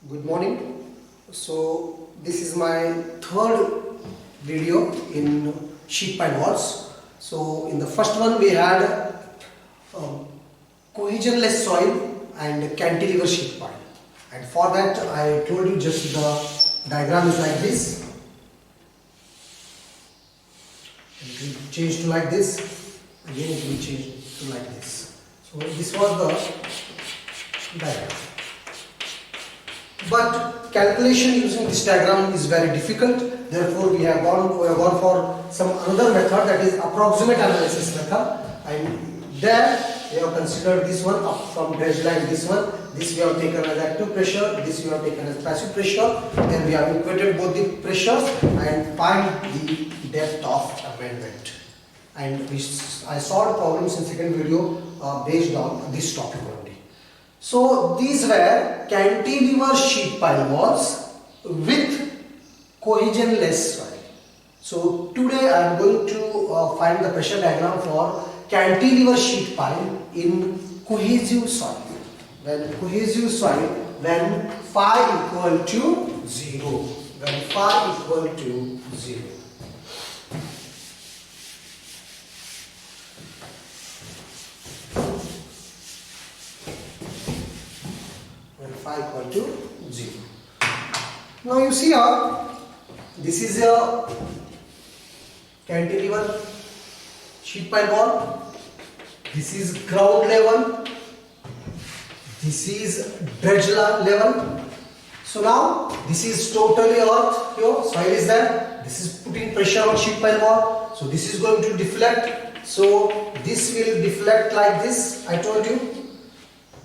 Good morning. So this is my third video in sheet pile walls. So in the first one we had cohesionless soil and cantilever sheet pile, and for that I told you just the diagram is like this. It will change to like this, again it will change to like this. So this was the diagram. But calculation using this diagram is very difficult. Therefore, we have gone for some another method, that is approximate analysis method. And there we have considered this one up from dredge line. This one, this we have taken as active pressure. This we have taken as passive pressure. Then we have equated both the pressures and find the depth of amendment. And I solved problems in second video based on this topic only. So these were cantilever sheet pile walls with cohesionless soil. So today I am going to find the pressure diagram for cantilever sheet pile in cohesive soil. When cohesive soil, when phi equal to 0. When phi equal to 0. Phi equal to 0. Now you see here, this is a cantilever sheet pile wall. This is ground level. This is dredge level. So now this is totally earth here, soil is there. This is putting pressure on sheet pile wall. So this is going to deflect. So this will deflect like this. I told you.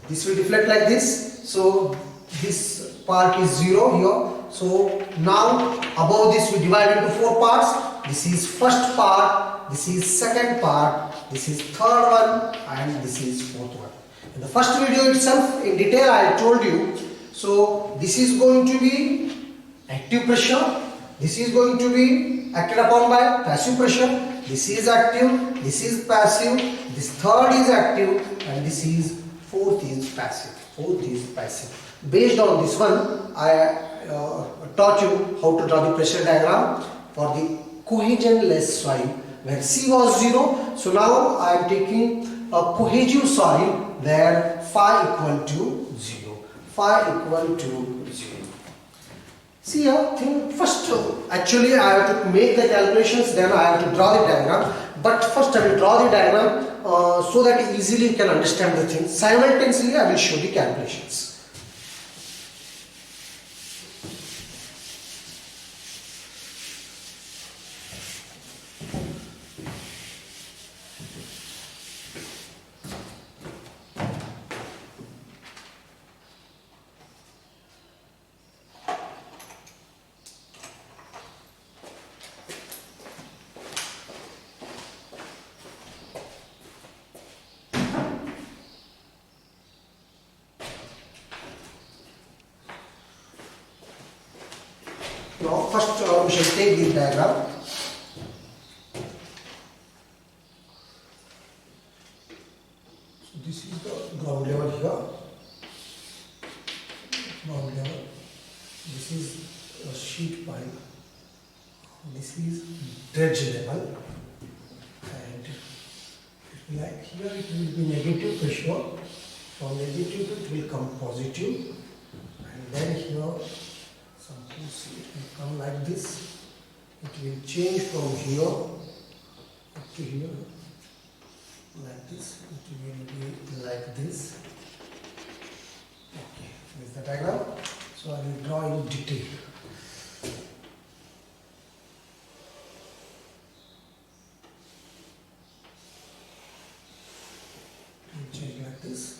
This will deflect like this. So this part is 0 here. So now above this we divide into 4 parts. This is first part, this is second part, this is third one, and this is fourth one. In the first video itself in detail I told you. So this is going to be active pressure. This is going to be acted upon by passive pressure. This is active, this is passive, this third is active, and this is fourth is passive. Fourth is passive. Based on this one, I taught you how to draw the pressure diagram for the cohesionless soil where C was 0. So now I am taking a cohesive soil where phi equal to 0. Phi equal to 0. See here, first actually I have to make the calculations, then I have to draw the diagram. But first I will draw the diagram so that easily you can understand the thing. Simultaneously I will show the calculations. Now first we shall take this diagram. So this is the ground level here. Ground level. This is a sheet pile. This is dredge level. And like here it will be negative pressure. From negative it will come positive. And then here suppose it will come like this. It will change from here up to here like this. It will be like this. Okay, this is the diagram. So I will draw in detail. It will change like this.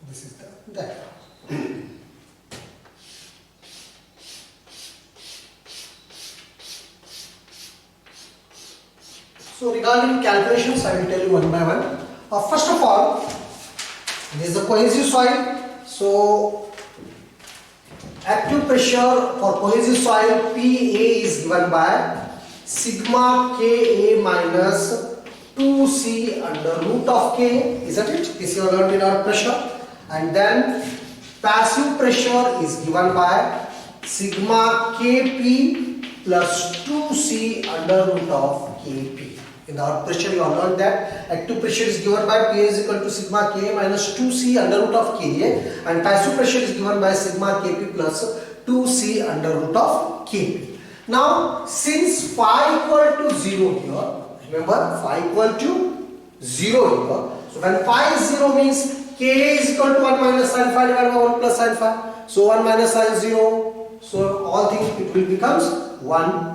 This is the diagram. So regarding calculations, I will tell you one by one. First of all, this is the cohesive soil. So active pressure for cohesive soil Pa is given by sigma Ka minus 2C under root of K, isn't it? This you learned in our pressure. And then passive pressure is given by sigma Kp plus 2C under root of Kp. In our pressure you have learned that active pressure is given by Pa is equal to sigma Ka minus 2C under root of Ka, and passive pressure is given by sigma Kp plus 2C under root of Kp. Now since phi equal to 0 here, remember phi equal to 0 here, so when phi is 0 means Ka is equal to 1 minus sin phi divided by 1 plus sin phi, so 1 minus sin 0, so all things it will becomes 1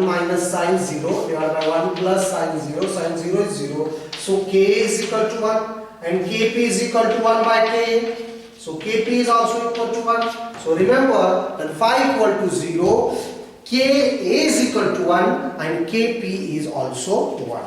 minus sin 0 divided by 1 plus sin 0 is 0, so Ka is equal to 1 and Kp is equal to 1 by Ka, so Kp is also equal to 1. So remember that phi equal to 0, Ka is equal to 1 and Kp is also 1.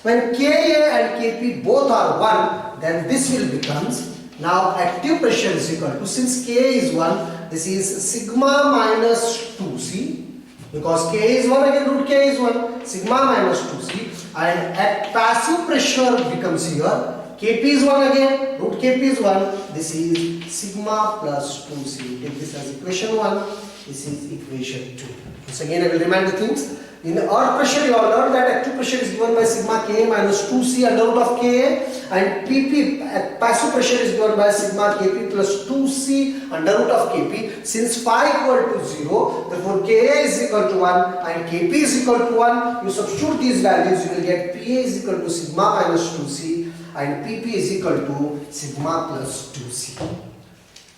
When Ka and Kp both are 1, then this will becomes, now active pressure is equal to, since Ka is 1, this is sigma minus 2C, because Ka is 1 again root K is 1, sigma minus 2C, and at passive pressure becomes here, Kp is 1 again, root Kp is 1, this is sigma plus 2C. Take this as equation 1, this is equation 2. Once again I will remind the things. In earth pressure you have learned that active pressure is given by sigma Ka minus 2C under root of Ka, and Pp at passive pressure is given by sigma Kp plus 2C under root of Kp. Since phi equal to 0, therefore Ka is equal to 1 and Kp is equal to 1. You substitute these values, you will get Pa is equal to sigma minus 2C and Pp is equal to sigma plus 2C.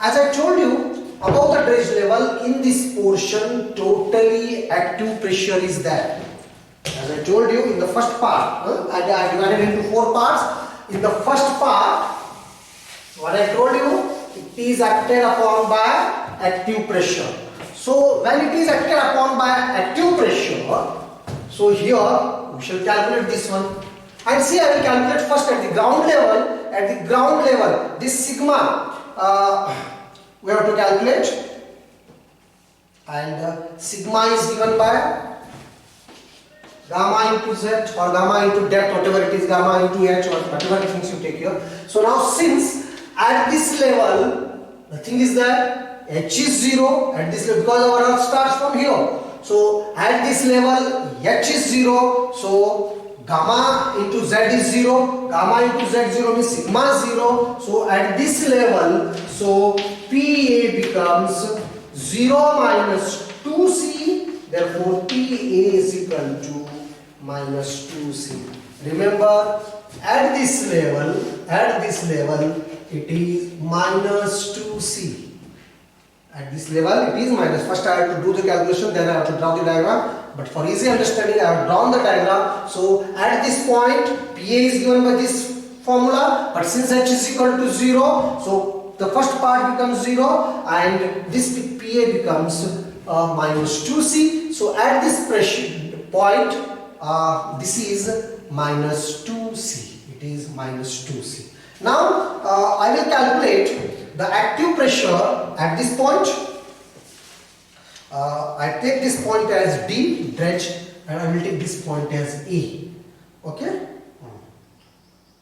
As I told you, above the dredge level, in this portion totally active pressure is there. As I told you in the first part, I divided into 4 parts. In the first part, what I told you, it is acted upon by active pressure. So when it is acted upon by active pressure, so here we shall calculate this one. And see, I will calculate first at the ground level. At the ground level, this sigma we have to calculate, and sigma is given by gamma into z or gamma into depth, whatever it is, gamma into h or whatever things you take here. So now since at this level the thing is that h is 0 at this level, because our earth starts from here, so at this level h is 0, so gamma into z is 0, gamma into z 0 means sigma 0, so at this level, so Pa becomes 0 minus 2C, therefore Pa is equal to minus 2C. Remember, at this level it is minus 2C. At this level it is minus. First I have to do the calculation, then I have to draw the diagram. But for easy understanding, I have drawn the diagram. So at this point, Pa is given by this formula, but since h is equal to 0, so the first part becomes 0 and this Pa becomes minus 2C. So at this pressure point, this is minus 2C. It is minus 2C. Now I will calculate the active pressure at this point. I take this point as D, dredge, and I will take this point as E. Okay?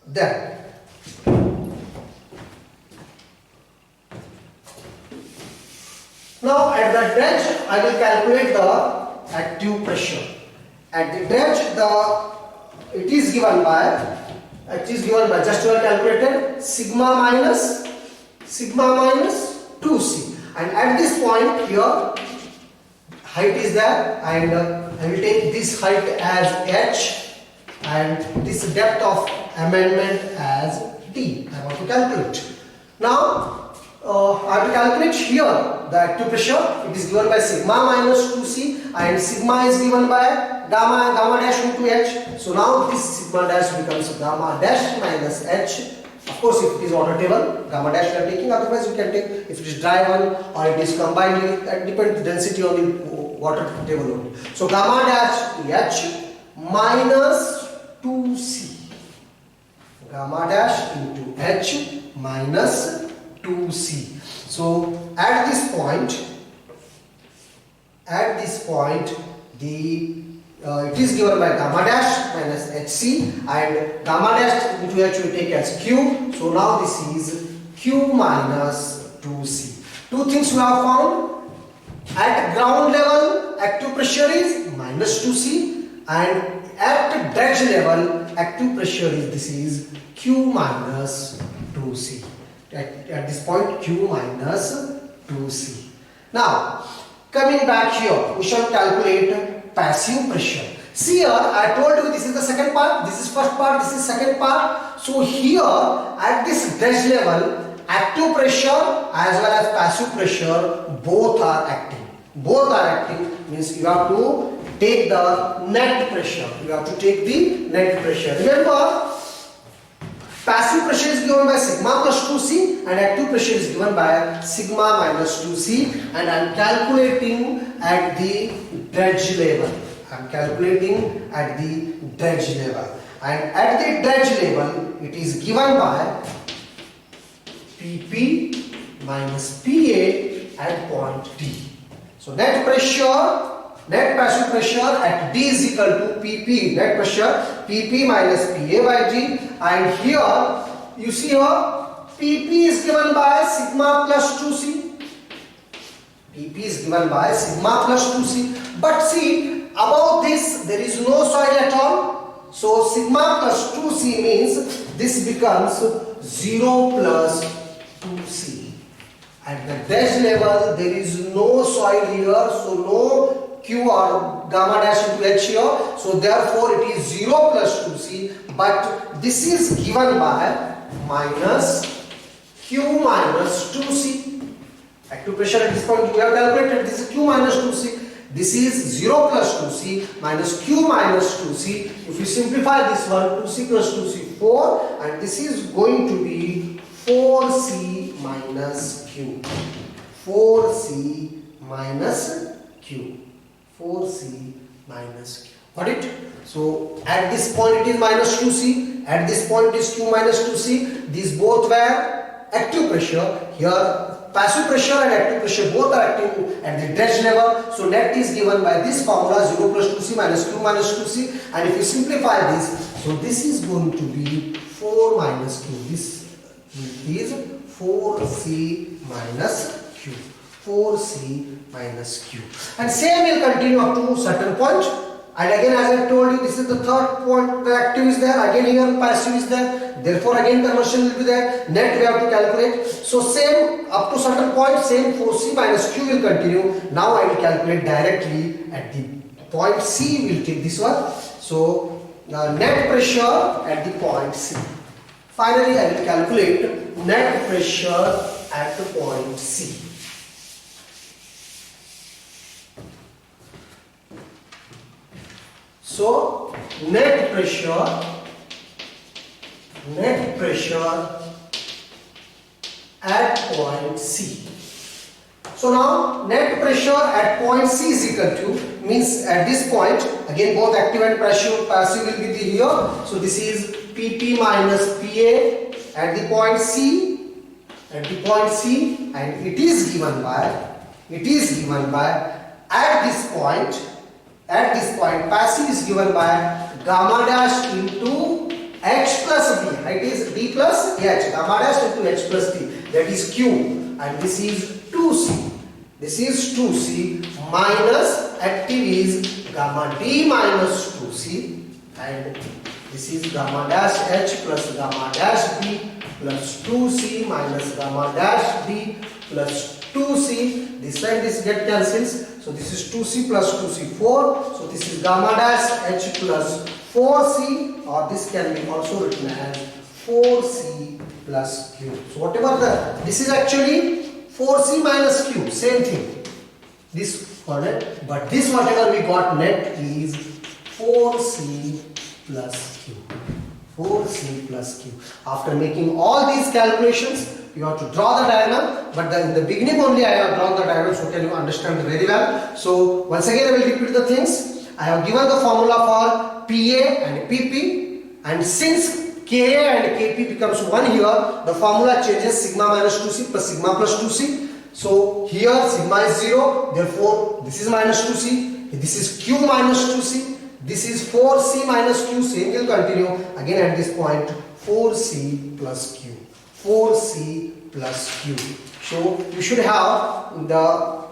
Then now at the dredge I will calculate the active pressure. At the dredge it is given by just we have calculated sigma minus 2C, and at this point here height is there, and I will take this height as h and this depth of amendment as d. I want to calculate. Now I have to calculate here the active pressure. It is given by sigma minus 2C and sigma is given by gamma dash into h. So now this sigma dash becomes gamma dash minus h. Of course, if it is water table, gamma dash we are taking, otherwise we can take if it is dry one or it is combined, it depends the density on the water table only. So gamma dash h minus 2C. Gamma dash into h minus 2C. So at this point at this point it is given by gamma dash minus hc, and gamma dash into h we take as q. So now this is q minus 2c. Two things we have found. At ground level active pressure is minus 2c, and at dredge level active pressure is, this is q minus 2c. At this point q minus 2c. Now coming back here, we shall calculate passive pressure. See here, I told you this is the second part, this is first part, this is second part. So here at this dredge level, active pressure as well as passive pressure both are acting. Both are acting means you have to take the net pressure. You have to take the net pressure. Remember, passive pressure is given by sigma plus 2c and active pressure is given by sigma minus 2c, and I am calculating at the dredge level. I am calculating at the dredge level, and at the dredge level it is given by Pp minus Pa at point D. So net pressure, net passive pressure at D is equal to Pp, net pressure Pp minus Pa by D, and here you see here Pp is given by sigma plus 2c. Pp is given by sigma plus 2c, but see above this there is no soil at all. So sigma plus 2c means this becomes 0 plus 2c. At the dredge level there is no soil here, so no q or gamma dash into h here, so therefore it is 0 plus 2c, but this is given by minus q minus 2c. Active pressure at this point we have calculated, this is q minus 2c. This is 0 plus 2c minus q minus 2c. If you simplify this one, 2c plus 2c 4, and this is going to be 4c minus q. 4c minus q. 4c minus q. Got it? So at this point it is minus 2c, at this point it is q minus 2c. These both were active pressure. Here passive pressure and active pressure both are acting at the dredge level. So net is given by this formula 0 plus 2c minus q minus 2c, and if you simplify this, so this is going to be 4 minus q. This is 4c minus q. 4c minus q. And same will continue up to certain point. And again, as I told you, this is the third point, the active is there, again here passive is there, therefore again conversion will be there, net we have to calculate. So same up to certain point, same 4c minus q will continue. Now I will calculate directly at the point C, we will take this one. So net pressure at the point C. Finally I will calculate net pressure at the point C. So net pressure at point C. So now net pressure at point C is equal to, means at this point again both active and passive will be here. So this is Pp minus Pa at the point C, and it is given by at this point passive is given by gamma dash into h plus d. It is d plus h, gamma dash into h plus d, that is q, and this is 2c. This is 2c minus active is gamma d minus 2c, and this is gamma dash h plus gamma dash d plus 2c minus gamma dash d plus 2c. This and this get cancels. So this is 2c plus 2c 4. So this is gamma dash h plus 4c, or this can be also written as 4c plus q. So whatever this is actually 4c minus q, same thing. This correct, but this whatever we got net is 4c plus q. 4c plus q. After making all these calculations, you have to draw the diagram, but in the beginning only I have drawn the diagram, so can you understand very well. So once again I will repeat the things. I have given the formula for Pa and Pp, and since Ka and Kp becomes 1 here, the formula changes sigma minus 2c plus sigma plus 2c. So here sigma is 0, therefore this is minus 2c, this is q minus 2c, this is 4c minus q, same will continue again at this point, 4c plus q, 4c plus q. So you should have the,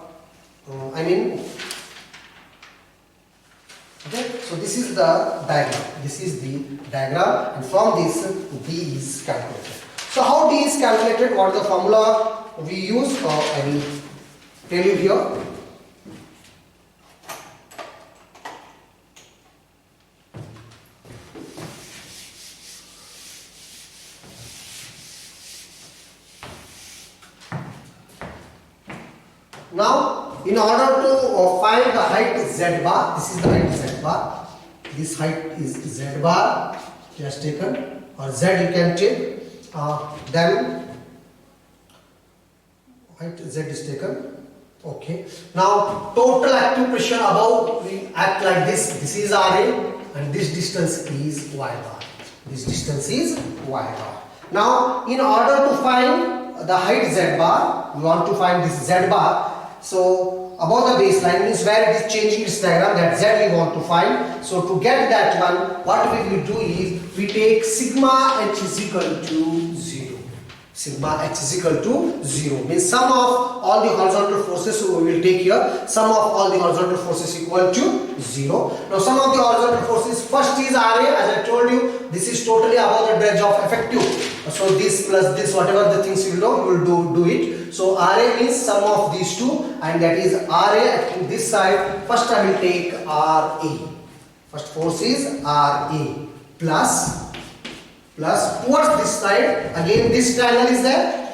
okay, so this is the diagram. This is the diagram, and from this D is calculated. So how D is calculated? What is the formula we use? I will tell you here. Now, in order to find the height z bar, this is the height z bar. This height is z bar, just taken, or z you can take. Then height z is taken. Okay. Now, total active pressure above will act like this. This is Ra, and this distance is y bar. This distance is y bar. Now, in order to find the height z bar, we want to find this z bar. So above the baseline means where it is changing its diagram, that z we want to find. So to get that one, what we will do is we take sigma h is equal to 0. Sigma h is equal to 0 means sum of all the horizontal forces, so we will take here sum of all the horizontal forces equal to 0. Now sum of the horizontal forces, first is Ra, as I told you, this is totally above the dredge of effective. So this plus this, whatever the things you know, you will do it. So Ra means sum of these two, and that is Ra acting this side. First I will take Ra. First force is Ra plus towards this side, again this triangle is there.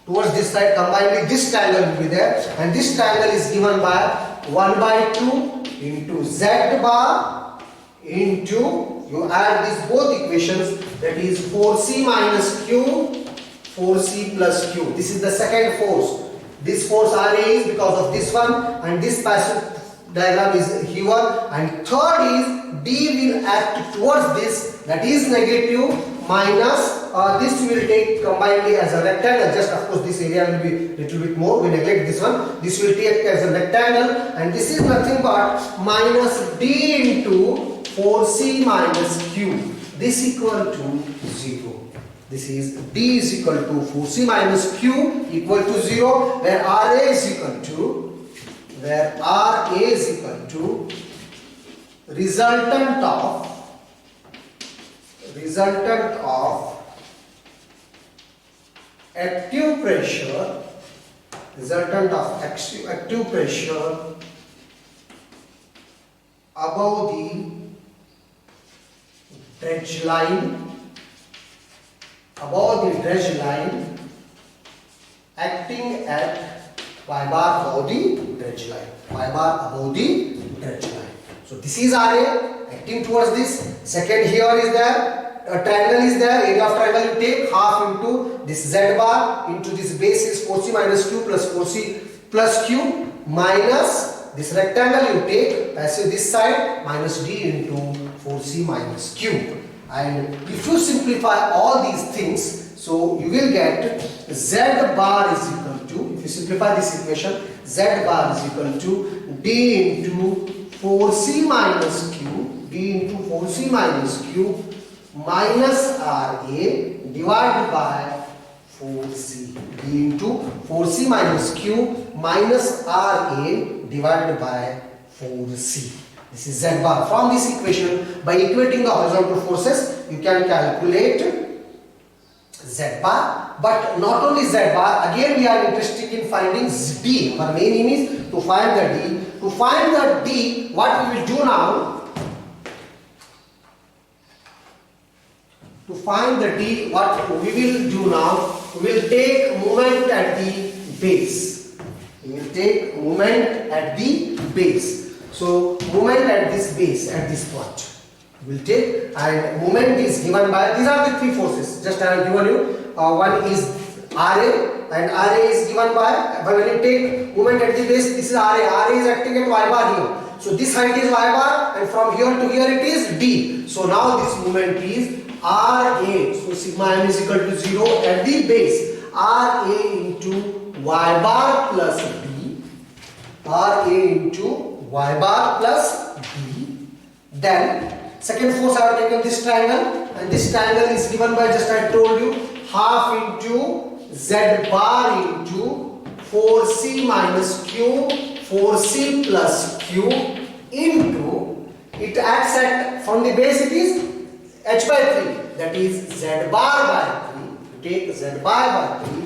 Towards this side combined with this triangle will be there, and this triangle is given by 1 by 2 into z bar into, you add these both equations, that is 4c minus q, 4c plus q. This is the second force. This force Ra is because of this one, and this passive diagram is here, and third is D will act towards this, that is negative, minus this will take combinedly as a rectangle. Just of course this area will be little bit more, we neglect this one. This will take as a rectangle, and this is nothing but minus D into 4c minus q. This equal to 0. This is D is equal to 4c minus q equal to 0, where Ra is equal to resultant of active pressure, above the dredge line, acting at y bar above the dredge line, So this is Ra acting towards this. Second, here is there, a triangle is there, area of triangle you take half into this z bar into this base is 4c minus q plus 4c plus q minus this rectangle you take passive this side minus d into 4c minus q. And if you simplify all these things, so you will get z bar is equal to, if you simplify this equation, z bar is equal to d into 4c minus q minus Ra divided by 4c. D into 4c minus q minus Ra divided by 4c. This is z bar. From this equation, by equating the horizontal forces, you can calculate z bar. But not only z bar, again we are interested in finding d. Our main aim is to find the d. To find the d, what we will do now? To find the d, what we will do now? We will take moment at the base. So moment at this base, at this point, we will take, and moment is given by, these are the three forces. Just I have given you. One is Ra, and Ra is given by, when you take moment at the base, this is Ra. Ra is acting at y bar here. So this height is y bar, and from here to here it is d. So now this moment is Ra. So sigma m is equal to 0 at the base. Ra into y bar plus b, RA into y bar plus b. Then second force I have taken this triangle, and this triangle is given by, just I told you, half into z bar into 4c minus q, 4c plus q into, it acts at, from the base it is h by 3, that is z bar by 3. You take z bar by 3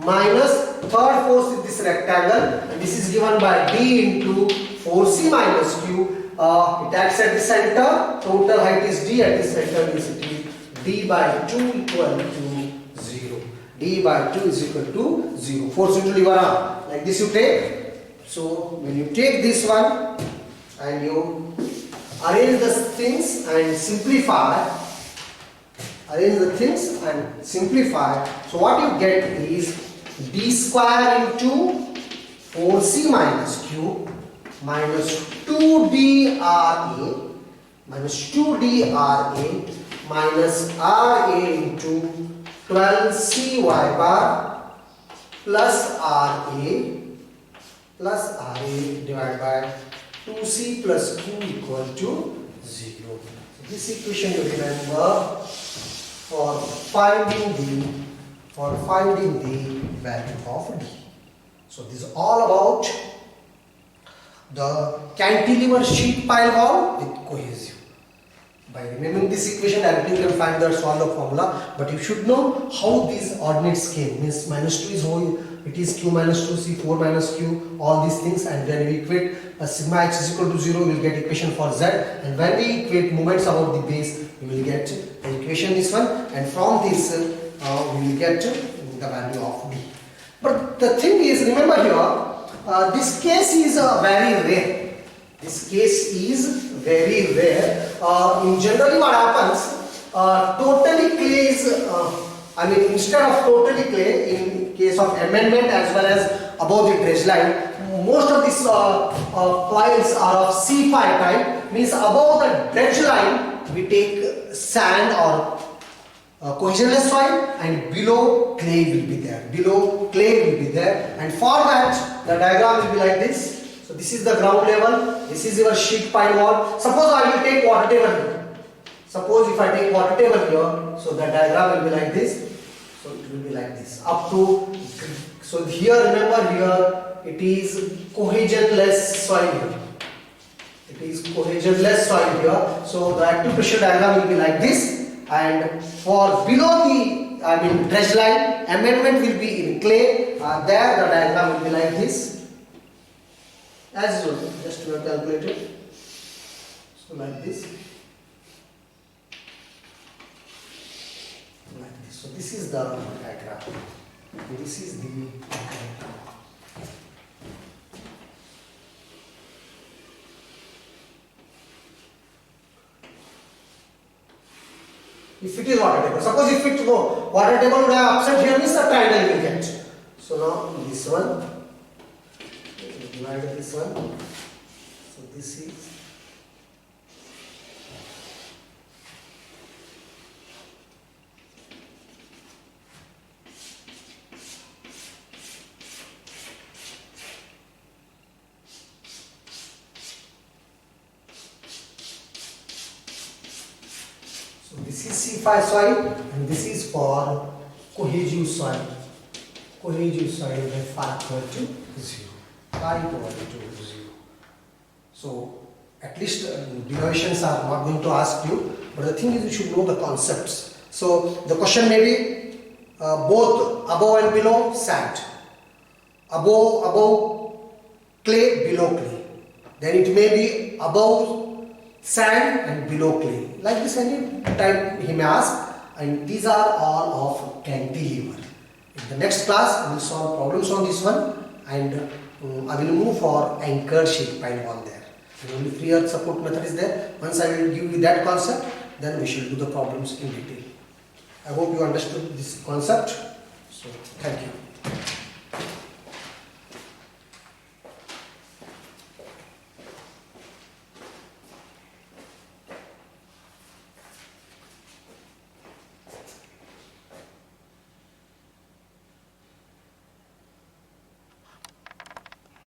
minus third force is this rectangle, and this is given by d into 4c minus q. It acts at the center, total height is d, at the center is d by 2 equal to 0. D by 2 is equal to 0. Force into lever arm. Like this you take. So when you take this one and you arrange the things and simplify, so what you get is d square into 4c minus q minus 2d RA minus 2d RA minus RA into 12c y bar plus RA divided by 2c plus q equal to 0. So this equation you remember for finding the value of d. So this is all about the cantilever sheet pile wall with cohesive. By remembering this equation directly you can find the solve the formula, but you should know how these ordinates came. Means minus 2 is whole, it is q minus 2c, 4 minus q, all these things, and when we equate sigma x is equal to 0, we will get equation for z, and when we equate moments about the base, we will get the equation this one, and from this we will get the value of d. But the thing is, remember here, this case is very rare. This case is very rare. In generally what happens, totally clay is, instead of totally clay, in case of amendment as well as above the dredge line, most of these piles are of C5 type, means above the dredge line we take sand or cohesionless soil, and below clay will be there. And for that the diagram will be like this. So this is the ground level, this is your sheet pile wall. Suppose I will take water table here. Suppose if I take water table here, so the diagram will be like this. So it will be like this up to, so here remember here it is cohesionless soil here. It is cohesionless soil here. So the active pressure diagram will be like this, and for below the dredge line, amendment will be in clay. There the diagram will be like this. As usual, just to calculate it. So like this. Like this. So this is the diagram. This is the diagram. If it is water table, suppose if it water table would have upset here, means the triangle will get. So now this one. Divide this one. So this is C5 soil, and this is for cohesive soil. Cohesive soil by phi equal to 0. Phi equal to 0. So at least derivations are not going to ask you, but the thing is you should know the concepts. So the question may be both above and below sand, above clay, below clay. Then it may be above sand and below clay. Like this any time he may ask, and these are all of cantilever. In the next class we will solve problems on this one, and I will move for anchored sheet pile wall there. And only free earth support method is there. Once I will give you that concept, then we shall do the problems in detail. I hope you understood this concept. So thank you.